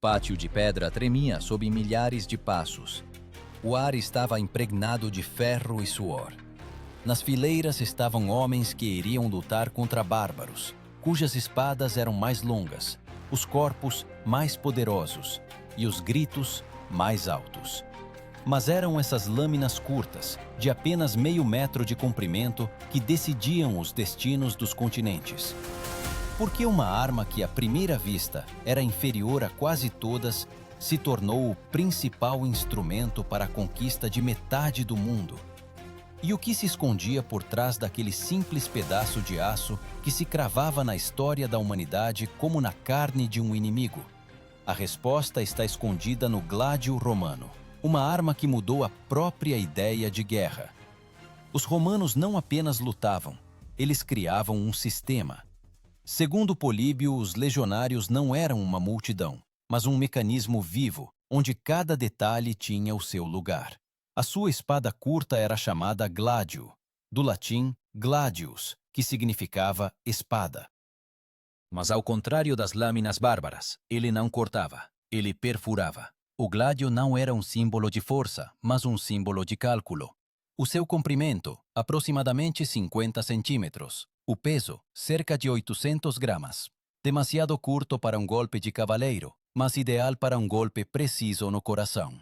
pátio de pedra tremia sob milhares de passos. O ar estava impregnado de ferro e suor. Nas fileiras estavam homens que iriam lutar contra bárbaros, cujas espadas eram mais longas, os corpos mais poderosos e os gritos mais altos. Mas eram essas lâminas curtas, de apenas meio metro de comprimento, que decidiam os destinos dos continentes. Porque uma arma que à primeira vista era inferior a quase todas, se tornou o principal instrumento para a conquista de metade do mundo. E o que se escondia por trás daquele simples pedaço de aço que se cravava na história da humanidade como na carne de um inimigo? A resposta está escondida no gládio romano, uma arma que mudou a própria ideia de guerra. Os romanos não apenas lutavam, eles criavam um sistema. Segundo Políbio, os legionários não eram uma multidão, mas um mecanismo vivo, onde cada detalhe tinha o seu lugar. A sua espada curta era chamada gládio, do latim gladius, que significava espada. Mas ao contrário das lâminas bárbaras, ele não cortava, ele perfurava. O gládio não era um símbolo de força, mas um símbolo de cálculo. O seu comprimento, aproximadamente 50 centímetros. O peso, cerca de 800 gramas. Demasiado curto para um golpe de cavaleiro, mas ideal para um golpe preciso no coração.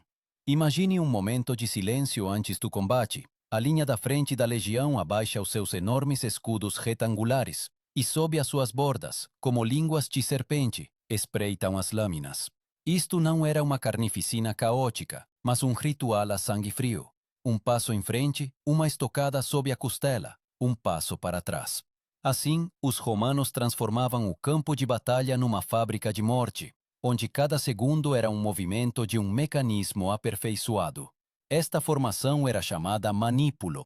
Imagine um momento de silêncio antes do combate. A linha da frente da legião abaixa os seus enormes escudos retangulares e sob as suas bordas, como línguas de serpente, espreitam as lâminas. Isto não era uma carnificina caótica, mas um ritual a sangue frio. Um passo em frente, uma estocada sob a costela, um passo para trás. Assim, os romanos transformavam o campo de batalha numa fábrica de morte, onde cada segundo era um movimento de um mecanismo aperfeiçoado. Esta formação era chamada manípulo.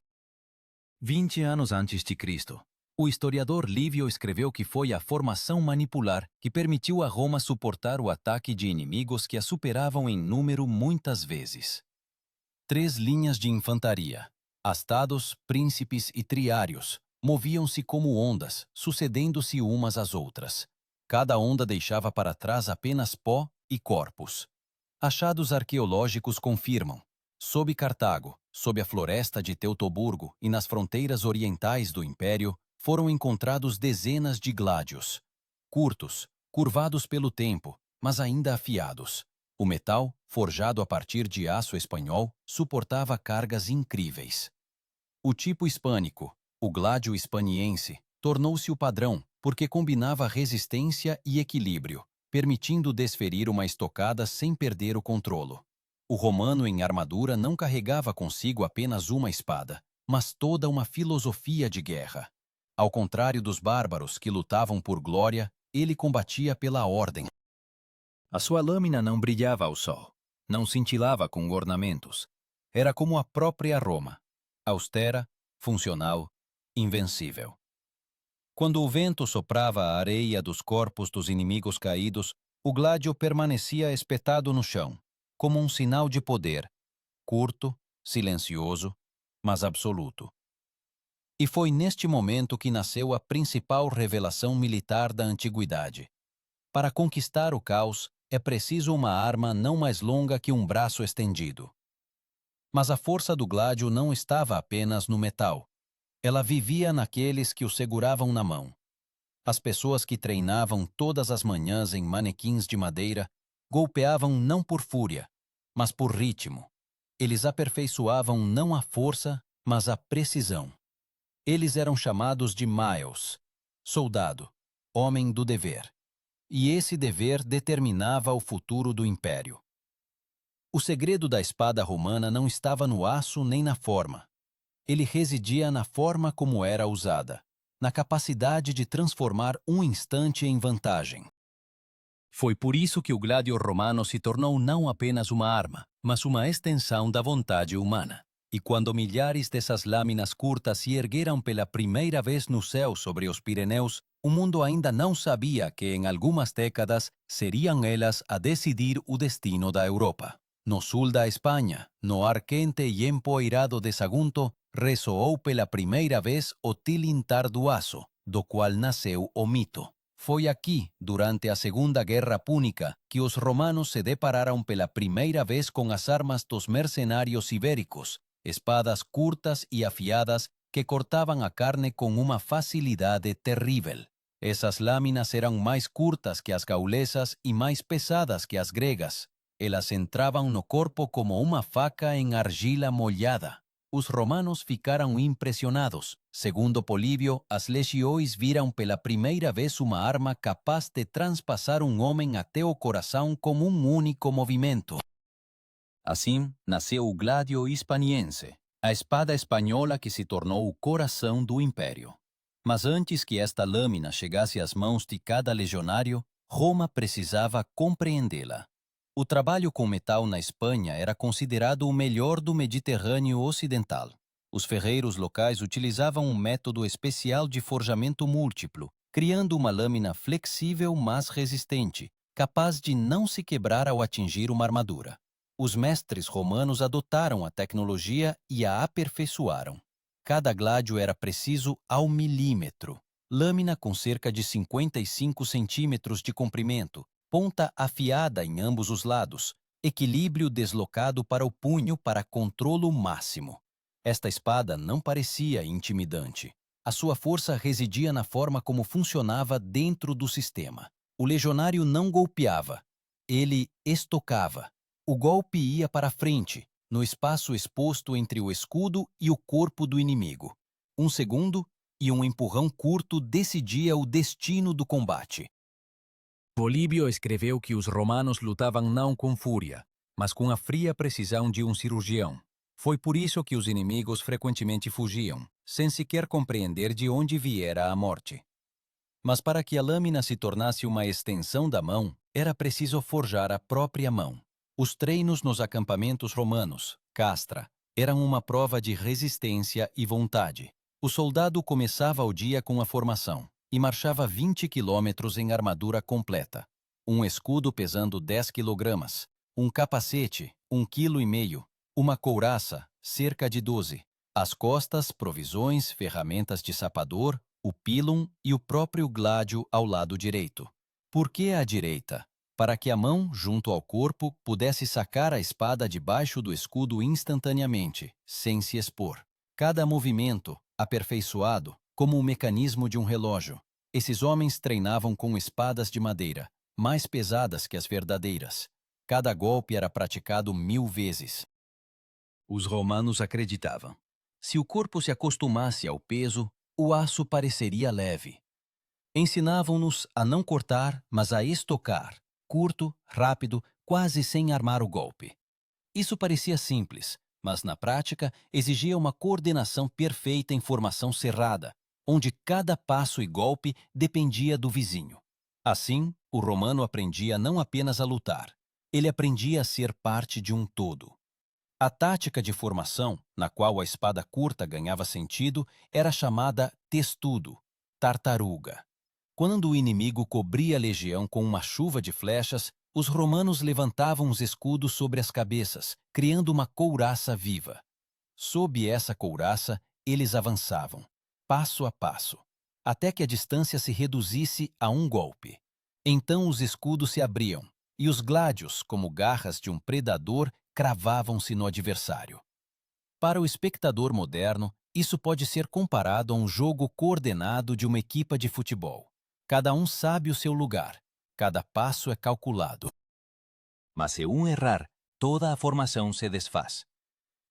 20 anos antes de Cristo, o historiador Lívio escreveu que foi a formação manipular que permitiu a Roma suportar o ataque de inimigos que a superavam em número muitas vezes. 3 linhas de infantaria, astados, príncipes e triários, moviam-se como ondas, sucedendo-se umas às outras. Cada onda deixava para trás apenas pó e corpos. Achados arqueológicos confirmam: sob Cartago, sob a floresta de Teutoburgo e nas fronteiras orientais do Império, foram encontrados dezenas de gládios. Curtos, curvados pelo tempo, mas ainda afiados. O metal, forjado a partir de aço espanhol, suportava cargas incríveis. O tipo hispânico, o gládio hispaniense, tornou-se o padrão porque combinava resistência e equilíbrio, permitindo desferir uma estocada sem perder o controlo. O romano em armadura não carregava consigo apenas uma espada, mas toda uma filosofia de guerra. Ao contrário dos bárbaros que lutavam por glória, ele combatia pela ordem. A sua lâmina não brilhava ao sol, não cintilava com ornamentos. Era como a própria Roma, austera, funcional, invencível. Quando o vento soprava a areia dos corpos dos inimigos caídos, o gládio permanecia espetado no chão, como um sinal de poder, curto, silencioso, mas absoluto. E foi neste momento que nasceu a principal revelação militar da antiguidade. Para conquistar o caos, é preciso uma arma não mais longa que um braço estendido. Mas a força do gládio não estava apenas no metal. Ela vivia naqueles que o seguravam na mão. As pessoas que treinavam todas as manhãs em manequins de madeira golpeavam não por fúria, mas por ritmo. Eles aperfeiçoavam não a força, mas a precisão. Eles eram chamados de Miles, soldado, homem do dever. E esse dever determinava o futuro do império. O segredo da espada romana não estava no aço nem na forma. Ele residia na forma como era usada, na capacidade de transformar um instante em vantagem. Foi por isso que o gládio romano se tornou não apenas uma arma, mas uma extensão da vontade humana. E quando milhares dessas lâminas curtas se ergueram pela primeira vez no céu sobre os Pirineus, o mundo ainda não sabia que em algumas décadas seriam elas a decidir o destino da Europa. No sul da Espanha, no ar quente e empoeirado de Sagunto, ressoou pela primeira vez o tilintar do aço, do qual nasceu o mito. Foi aqui, durante a Segunda Guerra Púnica, que os romanos se depararam pela primeira vez com as armas dos mercenários ibéricos, espadas curtas e afiadas que cortavam a carne com uma facilidade terrível. Essas lâminas eram mais curtas que as gaulesas e mais pesadas que as gregas. Elas entravam no corpo como uma faca em argila molhada. Os romanos ficaram impressionados. Segundo Políbio, as legiões viram pela primeira vez uma arma capaz de transpassar um homem até o coração com um único movimento. Assim, nasceu o gládio hispaniense, a espada espanhola que se tornou o coração do império. Mas antes que esta lâmina chegasse às mãos de cada legionário, Roma precisava compreendê-la. O trabalho com metal na Espanha era considerado o melhor do Mediterrâneo Ocidental. Os ferreiros locais utilizavam um método especial de forjamento múltiplo, criando uma lâmina flexível mas resistente, capaz de não se quebrar ao atingir uma armadura. Os mestres romanos adotaram a tecnologia e a aperfeiçoaram. Cada gládio era preciso ao milímetro. Lâmina com cerca de 55 centímetros de comprimento, ponta afiada em ambos os lados, equilíbrio deslocado para o punho para controlo máximo. Esta espada não parecia intimidante. A sua força residia na forma como funcionava dentro do sistema. O legionário não golpeava, ele estocava. O golpe ia para frente, no espaço exposto entre o escudo e o corpo do inimigo. Um segundo e um empurrão curto decidia o destino do combate. Políbio escreveu que os romanos lutavam não com fúria, mas com a fria precisão de um cirurgião. Foi por isso que os inimigos frequentemente fugiam, sem sequer compreender de onde viera a morte. Mas para que a lâmina se tornasse uma extensão da mão, era preciso forjar a própria mão. Os treinos nos acampamentos romanos, castra, eram uma prova de resistência e vontade. O soldado começava o dia com a formação e marchava 20 quilômetros em armadura completa. Um escudo pesando 10 quilogramas, um capacete, 1,5 kg, uma couraça, cerca de 12. As costas, provisões, ferramentas de sapador, o pilum e o próprio gládio ao lado direito. Por que à direita? Para que a mão, junto ao corpo, pudesse sacar a espada debaixo do escudo instantaneamente, sem se expor. Cada movimento, aperfeiçoado, como o mecanismo de um relógio. Esses homens treinavam com espadas de madeira, mais pesadas que as verdadeiras. Cada golpe era praticado 1000 vezes. Os romanos acreditavam. Se o corpo se acostumasse ao peso, o aço pareceria leve. Ensinavam-nos a não cortar, mas a estocar, curto, rápido, quase sem armar o golpe. Isso parecia simples, mas na prática exigia uma coordenação perfeita em formação cerrada, onde cada passo e golpe dependia do vizinho. Assim, o romano aprendia não apenas a lutar, ele aprendia a ser parte de um todo. A tática de formação, na qual a espada curta ganhava sentido, era chamada testudo, tartaruga. Quando o inimigo cobria a legião com uma chuva de flechas, os romanos levantavam os escudos sobre as cabeças, criando uma couraça viva. Sob essa couraça, eles avançavam, passo a passo, até que a distância se reduzisse a um golpe. Então os escudos se abriam, e os gládios, como garras de um predador, cravavam-se no adversário. Para o espectador moderno, isso pode ser comparado a um jogo coordenado de uma equipa de futebol. Cada um sabe o seu lugar, cada passo é calculado. Mas se um errar, toda a formação se desfaz.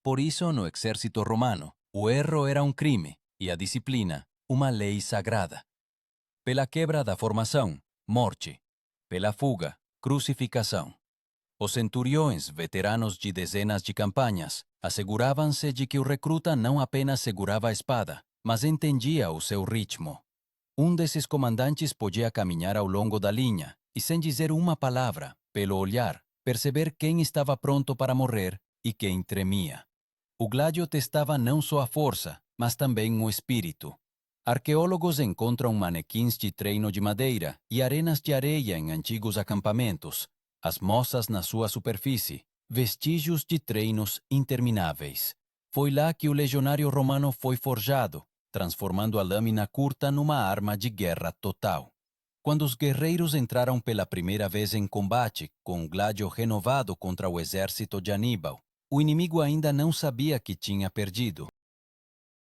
Por isso, no exército romano, o erro era um crime e a disciplina, uma lei sagrada. Pela quebra da formação, morte. Pela fuga, crucificação. Os centuriões, veteranos de dezenas de campanhas, asseguravam-se de que o recruta não apenas segurava a espada, mas entendia o seu ritmo. Um desses comandantes podia caminhar ao longo da linha e, sem dizer uma palavra, pelo olhar, perceber quem estava pronto para morrer e quem tremia. O gládio testava não só a força, mas também o espírito. Arqueólogos encontram manequins de treino de madeira e arenas de areia em antigos acampamentos, as moças na sua superfície, vestígios de treinos intermináveis. Foi lá que o legionário romano foi forjado, transformando a lâmina curta numa arma de guerra total. Quando os guerreiros entraram pela primeira vez em combate, com o Gládio renovado contra o exército de Aníbal, o inimigo ainda não sabia que tinha perdido.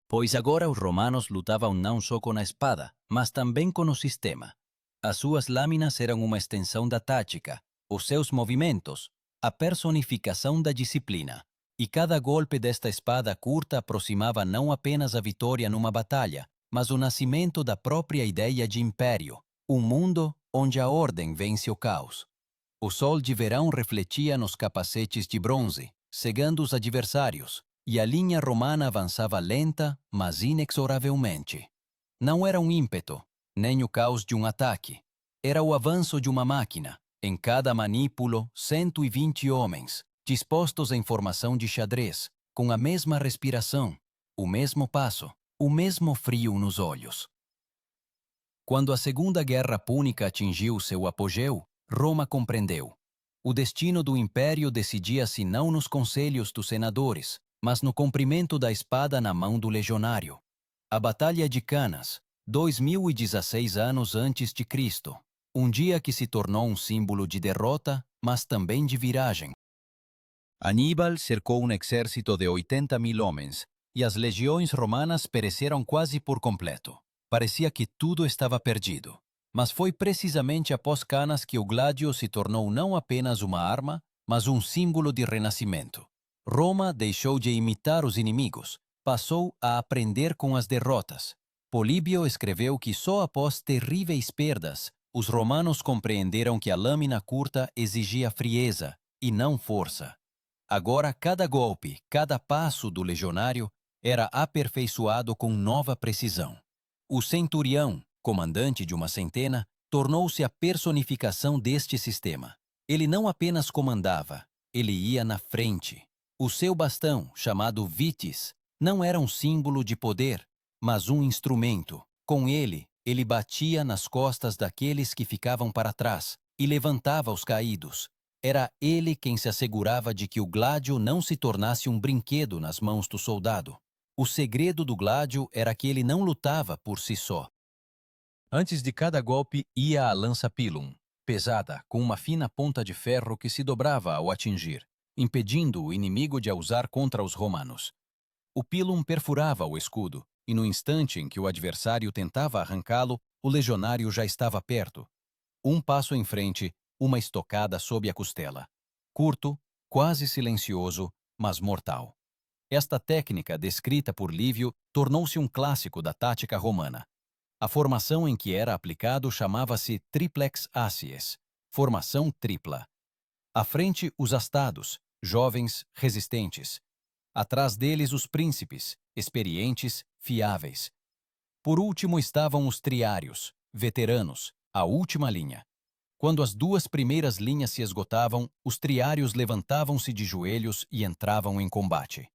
Pois agora os romanos lutavam não só com a espada, mas também com o sistema. As suas lâminas eram uma extensão da tática, os seus movimentos, a personificação da disciplina. E cada golpe desta espada curta aproximava não apenas a vitória numa batalha, mas o nascimento da própria ideia de império, um mundo onde a ordem vence o caos. O sol de verão refletia nos capacetes de bronze, cegando os adversários, e a linha romana avançava lenta, mas inexoravelmente. Não era um ímpeto, nem o caos de um ataque. Era o avanço de uma máquina. Em cada manípulo, 120 homens, dispostos em formação de xadrez, com a mesma respiração, o mesmo passo, o mesmo frio nos olhos. Quando a Segunda Guerra Púnica atingiu seu apogeu, Roma compreendeu. O destino do império decidia-se não nos conselhos dos senadores, mas no comprimento da espada na mão do legionário. A Batalha de Canas, 2016 anos antes de Cristo, um dia que se tornou um símbolo de derrota, mas também de viragem. Aníbal cercou um exército de 80.000 homens, e as legiões romanas pereceram quase por completo. Parecia que tudo estava perdido. Mas foi precisamente após Canas que o gládio se tornou não apenas uma arma, mas um símbolo de renascimento. Roma deixou de imitar os inimigos, passou a aprender com as derrotas. Políbio escreveu que só após terríveis perdas, os romanos compreenderam que a lâmina curta exigia frieza e não força. Agora cada golpe, cada passo do legionário era aperfeiçoado com nova precisão. O centurião, comandante de uma centena, tornou-se a personificação deste sistema. Ele não apenas comandava, ele ia na frente. O seu bastão, chamado vitis, não era um símbolo de poder, mas um instrumento. Com ele batia nas costas daqueles que ficavam para trás e levantava os caídos. Era ele quem se assegurava de que o gládio não se tornasse um brinquedo nas mãos do soldado. O segredo do gládio era que ele não lutava por si só. Antes de cada golpe ia a lança pilum, pesada, com uma fina ponta de ferro que se dobrava ao atingir, impedindo o inimigo de a usar contra os romanos. O pilum perfurava o escudo, e no instante em que o adversário tentava arrancá-lo, o legionário já estava perto. Um passo em frente, uma estocada sob a costela. Curto, quase silencioso, mas mortal. Esta técnica, descrita por Lívio, tornou-se um clássico da tática romana. A formação em que era aplicado chamava-se triplex acies, formação tripla. À frente, os astados, jovens, resistentes. Atrás deles, os príncipes, experientes, fiáveis. Por último estavam os triários, veteranos, a última linha. Quando as duas primeiras linhas se esgotavam, os triários levantavam-se de joelhos e entravam em combate.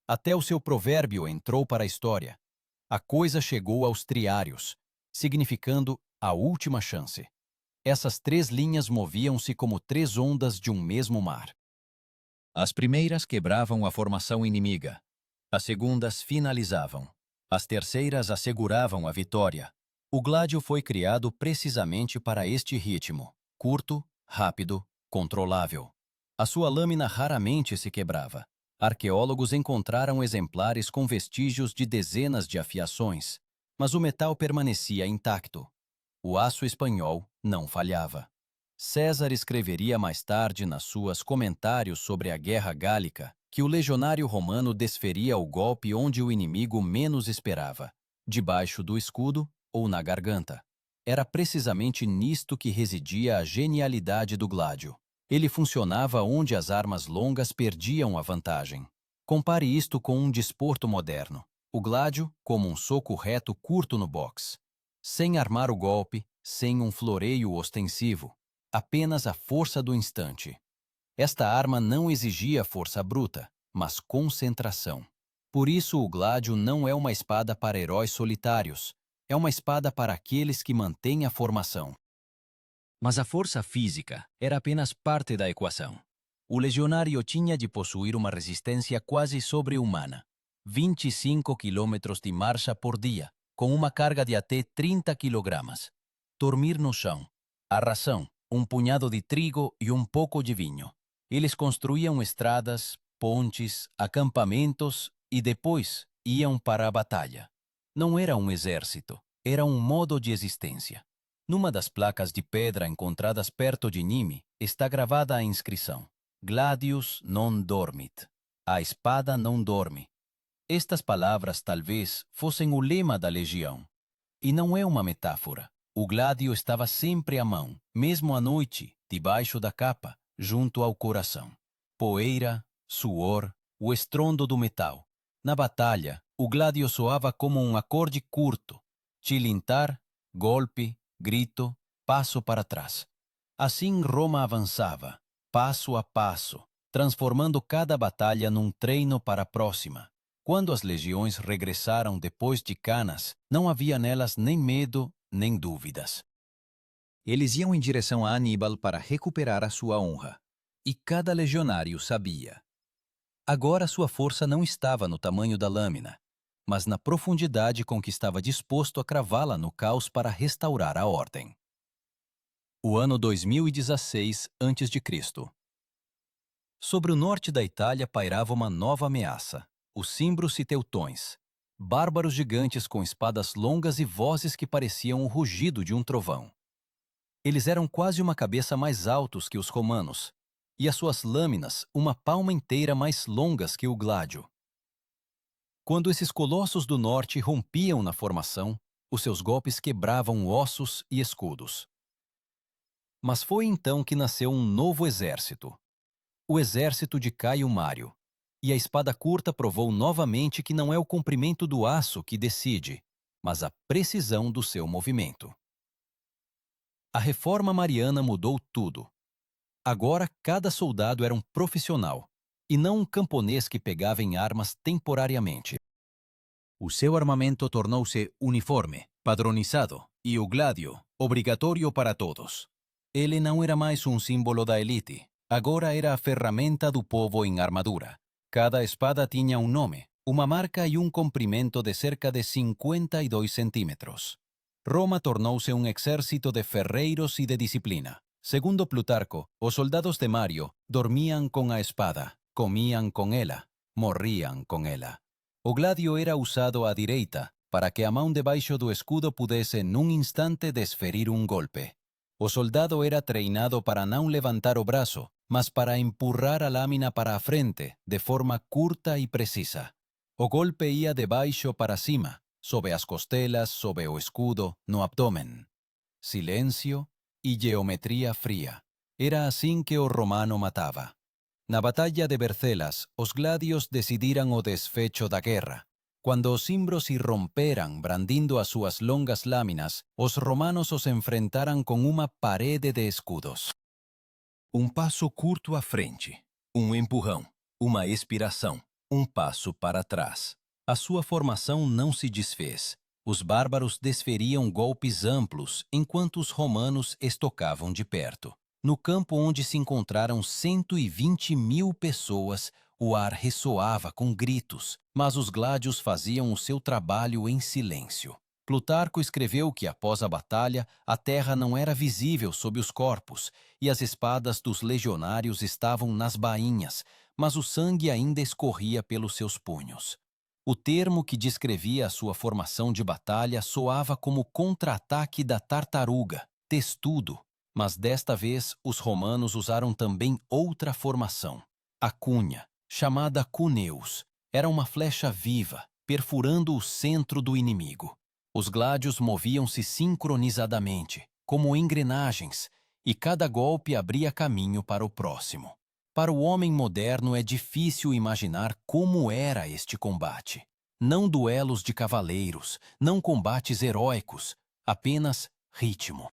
Até o seu provérbio entrou para a história. A coisa chegou aos triários, significando a última chance. Essas três linhas moviam-se como três ondas de um mesmo mar. As primeiras quebravam a formação inimiga. As segundas finalizavam. As terceiras asseguravam a vitória. O gládio foi criado precisamente para este ritmo, curto, rápido, controlável. A sua lâmina raramente se quebrava. Arqueólogos encontraram exemplares com vestígios de dezenas de afiações, mas o metal permanecia intacto. O aço espanhol não falhava. César escreveria mais tarde nas suas comentários sobre a Guerra Gálica que o legionário romano desferia o golpe onde o inimigo menos esperava, debaixo do escudo ou na garganta. Era precisamente nisto que residia a genialidade do gládio. Ele funcionava onde as armas longas perdiam a vantagem. Compare isto com um desporto moderno. O gládio como um soco reto curto no boxe. Sem armar o golpe, sem um floreio ostensivo. Apenas a força do instante. Esta arma não exigia força bruta, mas concentração. Por isso o gládio não é uma espada para heróis solitários. É uma espada para aqueles que mantêm a formação. Mas a força física era apenas parte da equação. O legionário tinha de possuir uma resistência quase sobre-humana. 25 quilômetros de marcha por dia, com uma carga de até 30 quilogramas. dormir no chão. A ração, um punhado de trigo e um pouco de vinho. Eles construíam estradas, pontes, acampamentos e depois iam para a batalha. Não era um exército, era um modo de existência. Numa das placas de pedra encontradas perto de Nimi está gravada a inscrição: Gladius non dormit. A espada não dorme. Estas palavras talvez fossem o lema da legião. E não é uma metáfora. O gládio estava sempre à mão, mesmo à noite, debaixo da capa, junto ao coração. Poeira, suor, o estrondo do metal. Na batalha, o gládio soava como um acorde curto. Tilintar, golpe, grito, passo para trás. Assim Roma avançava, passo a passo, transformando cada batalha num treino para a próxima. Quando as legiões regressaram depois de Canas, não havia nelas nem medo, nem dúvidas. Eles iam em direção a Aníbal para recuperar a sua honra. E cada legionário sabia. Agora sua força não estava no tamanho da lâmina, mas na profundidade com que estava disposto a cravá-la no caos para restaurar a ordem. O ano 2016 a.C. Sobre o norte da Itália pairava uma nova ameaça: os cimbros e teutões, bárbaros gigantes com espadas longas e vozes que pareciam o rugido de um trovão. Eles eram quase uma cabeça mais altos que os romanos, e as suas lâminas uma palma inteira mais longas que o gládio. Quando esses colossos do norte rompiam na formação, os seus golpes quebravam ossos e escudos. Mas foi então que nasceu um novo exército, o exército de Caio Mário, e a espada curta provou novamente que não é o comprimento do aço que decide, mas a precisão do seu movimento. A reforma mariana mudou tudo. Agora cada soldado era um profissional, e não um camponês que pegava em armas temporariamente. O seu armamento tornou-se uniforme, padronizado, e o gládio, obrigatório para todos. Ele não era mais um símbolo da elite, agora era a ferramenta do povo em armadura. Cada espada tinha um nome, uma marca e um comprimento de cerca de 52 centímetros. Roma tornou-se um exército de ferreiros e de disciplina. Segundo Plutarco, os soldados de Mário dormiam com a espada, comiam com ela, morriam com ela. O gládio era usado à direita para que a mão debaixo do escudo pudesse, num instante, desferir um golpe. O soldado era treinado para não levantar o braço, mas para empurrar a lâmina para a frente, de forma curta e precisa. O golpe ia de baixo para cima, sob as costelas, sob o escudo, no abdômen. Silêncio e geometria fria. Era assim que o romano matava. Na batalha de Bercelas, os gládios decidiram o desfecho da guerra. Quando os cimbros se romperam brandindo as suas longas lâminas, os romanos os enfrentaram com uma parede de escudos. Um passo curto à frente, um empurrão, uma expiração, um passo para trás. A sua formação não se desfez. Os bárbaros desferiam golpes amplos, enquanto os romanos estocavam de perto. No campo onde se encontraram 120.000 pessoas, o ar ressoava com gritos, mas os gládios faziam o seu trabalho em silêncio. Plutarco escreveu que após a batalha, a terra não era visível sob os corpos, e as espadas dos legionários estavam nas bainhas, mas o sangue ainda escorria pelos seus punhos. O termo que descrevia a sua formação de batalha soava como contra-ataque da tartaruga, testudo, mas desta vez os romanos usaram também outra formação, a cunha, chamada cuneus. Era uma flecha viva, perfurando o centro do inimigo. Os gládios moviam-se sincronizadamente, como engrenagens, e cada golpe abria caminho para o próximo. Para o homem moderno é difícil imaginar como era este combate. Não duelos de cavaleiros, não combates heróicos, apenas ritmo.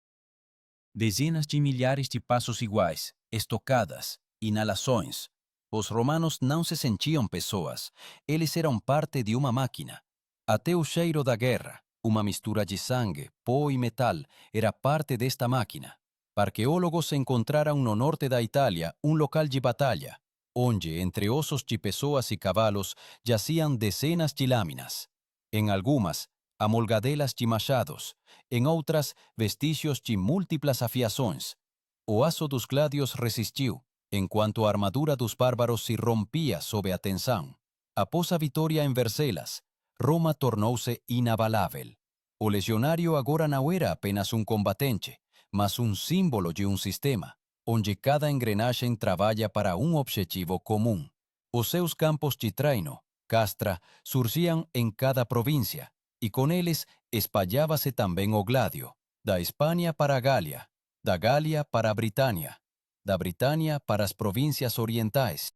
Dezenas de milhares de passos iguais, estocadas, inalações. Os romanos não se sentiam pessoas, eles eram parte de uma máquina. Até o cheiro da guerra, uma mistura de sangue, pó e metal, era parte desta máquina. Arqueólogos encontraram no norte da Itália um local de batalha, onde, entre ossos de pessoas e cavalos, jaziam dezenas de lâminas. Em algumas, amolgadelas de machados, em outras, vestígios de múltiplas afiações. O aço dos gládios resistiu, enquanto a armadura dos bárbaros se rompia sob a tensão. Após a vitória em Vercelas, Roma tornou-se inabalável. O legionário agora não era apenas um combatente, mas um símbolo de um sistema, onde cada engrenagem trabalha para um objetivo comum. Os seus campos de treino, castra, surgiam em cada província, e com eles espalhava-se também o gládio, da Espanha para a Gália, da Gália para a Britânia, da Britânia para as províncias orientais.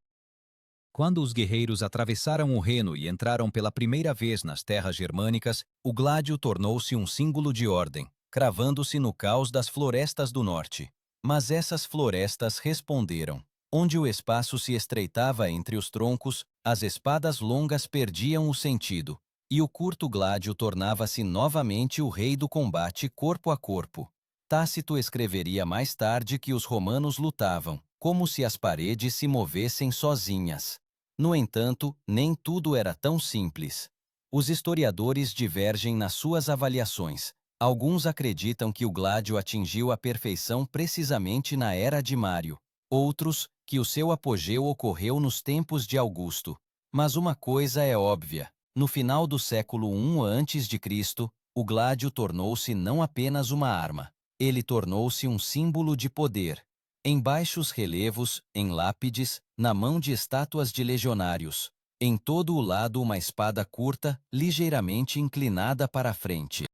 Quando os guerreiros atravessaram o Reno e entraram pela primeira vez nas terras germânicas, o gládio tornou-se um símbolo de ordem, cravando-se no caos das florestas do norte. Mas essas florestas responderam. Onde o espaço se estreitava entre os troncos, as espadas longas perdiam o sentido, e o curto gládio tornava-se novamente o rei do combate corpo a corpo. Tácito escreveria mais tarde que os romanos lutavam, como se as paredes se movessem sozinhas. No entanto, nem tudo era tão simples. Os historiadores divergem nas suas avaliações. Alguns acreditam que o gládio atingiu a perfeição precisamente na era de Mário. Outros, que o seu apogeu ocorreu nos tempos de Augusto. Mas uma coisa é óbvia. No final do século I a.C., o gládio tornou-se não apenas uma arma. Ele tornou-se um símbolo de poder. Em baixos relevos, em lápides, na mão de estátuas de legionários. Em todo o lado uma espada curta, ligeiramente inclinada para a frente.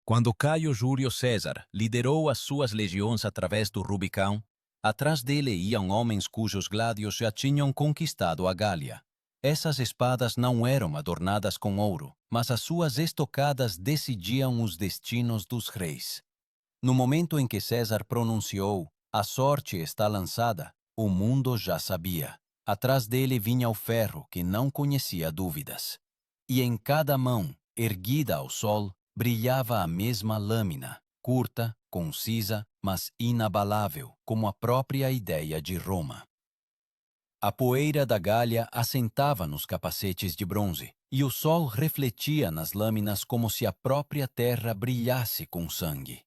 Quando Caio Júlio César liderou as suas legiões através do Rubicão, atrás dele iam homens cujos gládios já tinham conquistado a Gália. Essas espadas não eram adornadas com ouro, mas as suas estocadas decidiam os destinos dos reis. No momento em que César pronunciou "A sorte está lançada", o mundo já sabia. Atrás dele vinha o ferro que não conhecia dúvidas. E em cada mão, erguida ao sol, brilhava a mesma lâmina, curta, concisa, mas inabalável, como a própria ideia de Roma. A poeira da Gália assentava nos capacetes de bronze, e o sol refletia nas lâminas como se a própria terra brilhasse com sangue.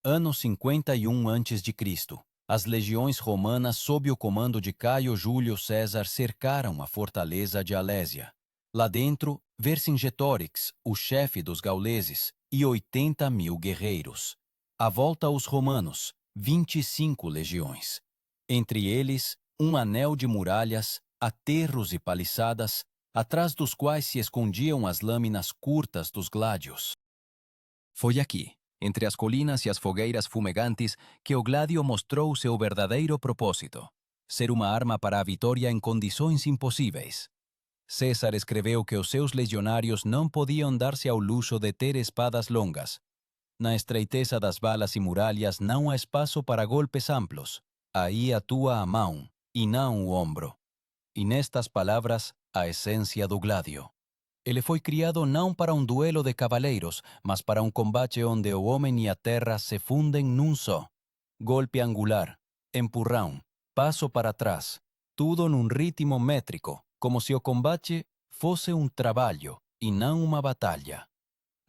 Ano 51 a.C., as legiões romanas sob o comando de Caio Júlio César cercaram a fortaleza de Alésia. Lá dentro, Vercingetorix, o chefe dos gauleses, e 80.000 guerreiros. À volta os romanos, 25 legiões. Entre eles, um anel de muralhas, aterros e paliçadas, atrás dos quais se escondiam as lâminas curtas dos gládios. Foi aqui, entre as colinas e as fogueiras fumegantes, que o gládio mostrou seu verdadeiro propósito: ser uma arma para a vitória em condições impossíveis. César escreveu que os seus legionários não podiam dar-se ao luxo de ter espadas longas. Na estreiteza das balas e muralhas não há espaço para golpes amplos. Aí atua a mão, e não o ombro. E nestas palavras, a essência do gládio. Ele foi criado não para um duelo de cavaleiros, mas para um combate onde o homem e a terra se fundem num só. Golpe angular, empurrão, passo para trás, tudo num ritmo métrico, como se o combate fosse um trabalho e não uma batalha.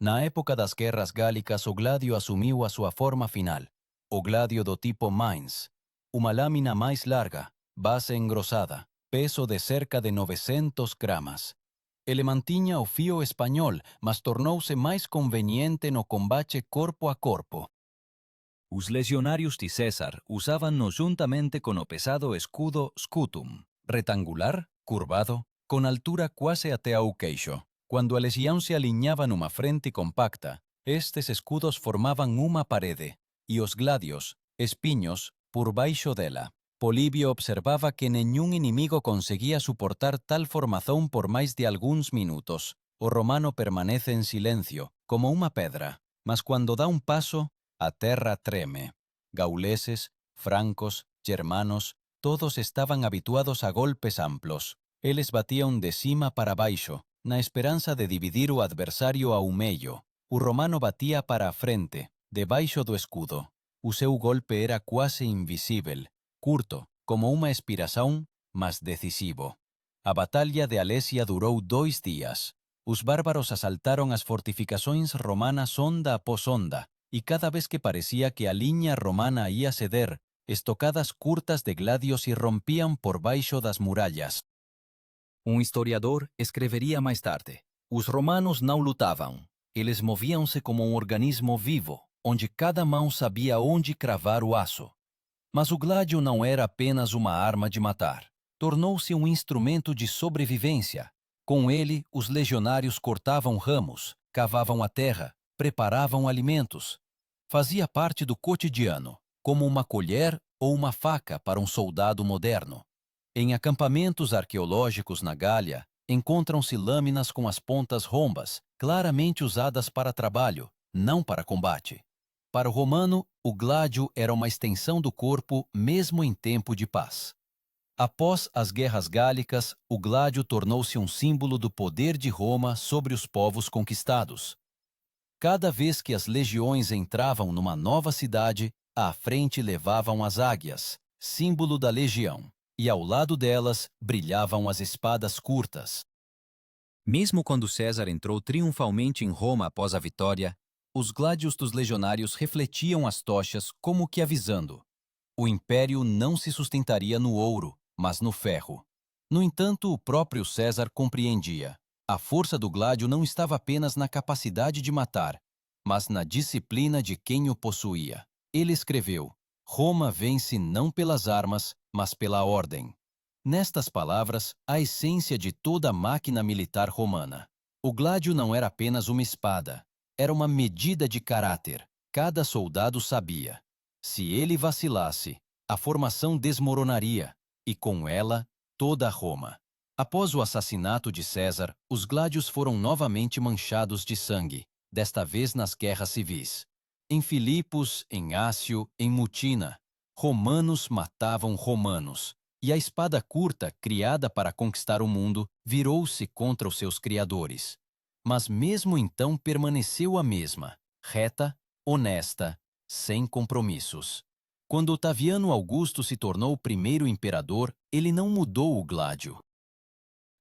Na época das guerras gálicas, o gládio assumiu a sua forma final, o gládio do tipo Mainz, uma lâmina mais larga, base engrossada, peso de cerca de 900 gramas. Ele mantinha o fio espanhol, mas tornou-se mais conveniente no combate corpo a corpo. Os legionários de César usavam-no juntamente com o pesado escudo scutum, Retangular, curvado, com altura quase até ao queixo. Quando a legião se alinhava numa frente compacta, estes escudos formavam uma parede, e os gládios, espinhos, por baixo dela. Polibio observava que nenhum inimigo conseguia suportar tal formação por mais de alguns minutos. O romano permanece em silêncio, como uma pedra, mas quando dá um passo, a terra treme. Gauleses, francos, germanos, todos estavam habituados a golpes amplos. Eles batiam de cima para baixo, na esperança de dividir o adversário ao meio. O romano batia para a frente, debaixo do escudo. O seu golpe era quase invisível, curto, como uma expiração, mas decisivo. A batalha de Alésia durou 2 dias. Os bárbaros assaltaram as fortificações romanas onda após onda, e cada vez que parecia que a linha romana ia ceder, estocadas curtas de gladios irrompiam por baixo das muralhas. Um historiador escreveria mais tarde: os romanos não lutavam, eles moviam-se como um organismo vivo, onde cada mão sabia onde cravar o aço. Mas o gládio não era apenas uma arma de matar. Tornou-se um instrumento de sobrevivência. Com ele, os legionários cortavam ramos, cavavam a terra, preparavam alimentos. Fazia parte do cotidiano, como uma colher ou uma faca para um soldado moderno. Em acampamentos arqueológicos na Gália, encontram-se lâminas com as pontas rombas, claramente usadas para trabalho, não para combate. Para o romano, o gládio era uma extensão do corpo mesmo em tempo de paz. Após as guerras gálicas, o gládio tornou-se um símbolo do poder de Roma sobre os povos conquistados. Cada vez que as legiões entravam numa nova cidade, à frente levavam as águias, símbolo da legião, e ao lado delas brilhavam as espadas curtas. Mesmo quando César entrou triunfalmente em Roma após a vitória, os gládios dos legionários refletiam as tochas como que avisando: o império não se sustentaria no ouro, mas no ferro. No entanto, o próprio César compreendia. A força do gládio não estava apenas na capacidade de matar, mas na disciplina de quem o possuía. Ele escreveu: Roma vence não pelas armas, mas pela ordem. Nestas palavras, a essência de toda a máquina militar romana. O gládio não era apenas uma espada. Era uma medida de caráter. Cada soldado sabia: se ele vacilasse, a formação desmoronaria, e com ela, toda Roma. Após o assassinato de César, os gládios foram novamente manchados de sangue, desta vez nas guerras civis. Em Filipos, em Ácio, em Mutina, romanos matavam romanos, e a espada curta, criada para conquistar o mundo, virou-se contra os seus criadores. Mas mesmo então permaneceu a mesma, reta, honesta, sem compromissos. Quando Otaviano Augusto se tornou o primeiro imperador, ele não mudou o gládio.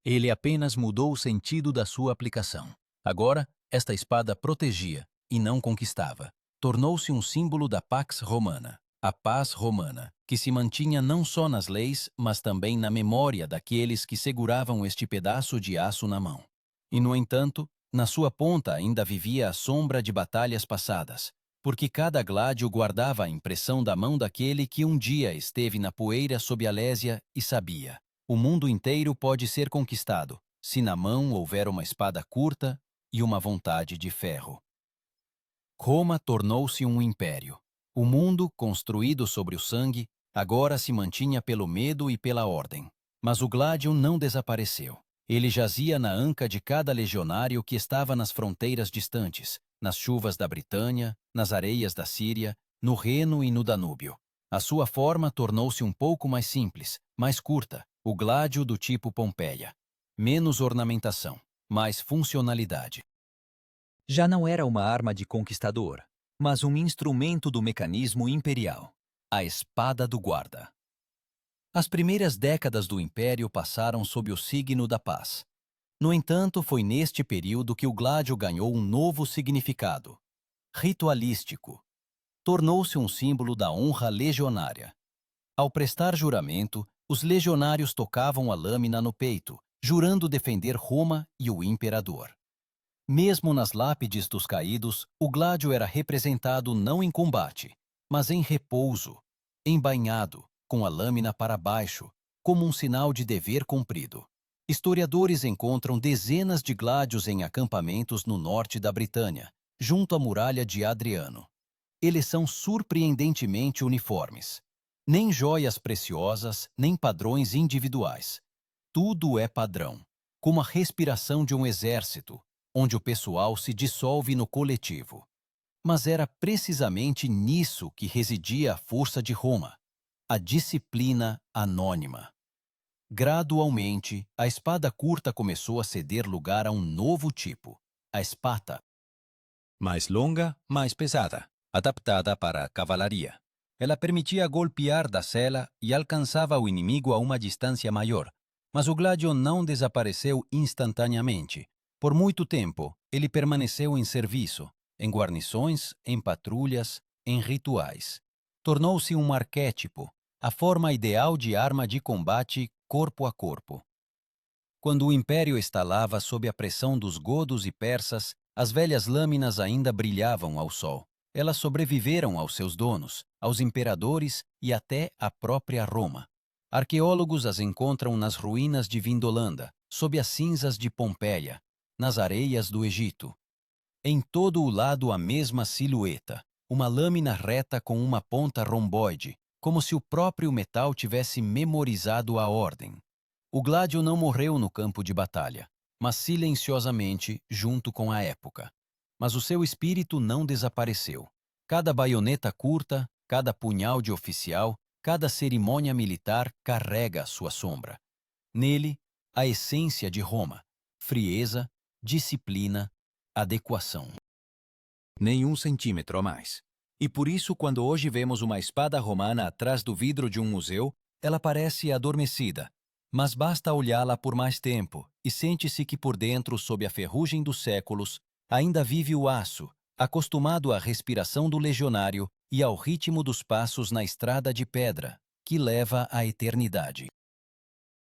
Ele apenas mudou o sentido da sua aplicação. Agora, esta espada protegia e não conquistava. Tornou-se um símbolo da Pax Romana, a paz romana, que se mantinha não só nas leis, mas também na memória daqueles que seguravam este pedaço de aço na mão. E, no entanto, na sua ponta ainda vivia a sombra de batalhas passadas, porque cada gládio guardava a impressão da mão daquele que um dia esteve na poeira sob a Lésia e sabia: o mundo inteiro pode ser conquistado, se na mão houver uma espada curta e uma vontade de ferro. Roma tornou-se um império. O mundo, construído sobre o sangue, agora se mantinha pelo medo e pela ordem. Mas o gládio não desapareceu. Ele jazia na anca de cada legionário que estava nas fronteiras distantes, nas chuvas da Britânia, nas areias da Síria, no Reno e no Danúbio. A sua forma tornou-se um pouco mais simples, mais curta, o gládio do tipo Pompeia. Menos ornamentação, mais funcionalidade. Já não era uma arma de conquistador, mas um instrumento do mecanismo imperial, a espada do guarda. As primeiras décadas do Império passaram sob o signo da paz. No entanto, foi neste período que o gládio ganhou um novo significado, ritualístico. Tornou-se um símbolo da honra legionária. Ao prestar juramento, os legionários tocavam a lâmina no peito, jurando defender Roma e o imperador. Mesmo nas lápides dos caídos, o gládio era representado não em combate, mas em repouso, embainhado, com a lâmina para baixo, como um sinal de dever cumprido. Historiadores encontram dezenas de gládios em acampamentos no norte da Britânia, junto à muralha de Adriano. Eles são surpreendentemente uniformes. Nem joias preciosas, nem padrões individuais. Tudo é padrão, como a respiração de um exército, onde o pessoal se dissolve no coletivo. Mas era precisamente nisso que residia a força de Roma, a disciplina anônima. Gradualmente, a espada curta começou a ceder lugar a um novo tipo, a espata. Mais longa, mais pesada, adaptada para a cavalaria. Ela permitia golpear da sela e alcançava o inimigo a uma distância maior, mas o gládio não desapareceu instantaneamente. Por muito tempo, ele permaneceu em serviço, em guarnições, em patrulhas, em rituais. Tornou-se um arquétipo, a forma ideal de arma de combate corpo a corpo. Quando o império estalava sob a pressão dos godos e persas, as velhas lâminas ainda brilhavam ao sol. Elas sobreviveram aos seus donos, aos imperadores e até à própria Roma. Arqueólogos as encontram nas ruínas de Vindolanda, sob as cinzas de Pompeia, nas areias do Egito. Em todo o lado a mesma silhueta, uma lâmina reta com uma ponta romboide, como se o próprio metal tivesse memorizado a ordem. O gládio não morreu no campo de batalha, mas silenciosamente junto com a época. Mas o seu espírito não desapareceu. Cada baioneta curta, cada punhal de oficial, cada cerimônia militar carrega sua sombra. Nele, a essência de Roma: frieza, disciplina, adequação. Nem um centímetro a mais. E por isso, quando hoje vemos uma espada romana atrás do vidro de um museu, ela parece adormecida. Mas basta olhá-la por mais tempo e sente-se que por dentro, sob a ferrugem dos séculos, ainda vive o aço, acostumado à respiração do legionário e ao ritmo dos passos na estrada de pedra, que leva à eternidade.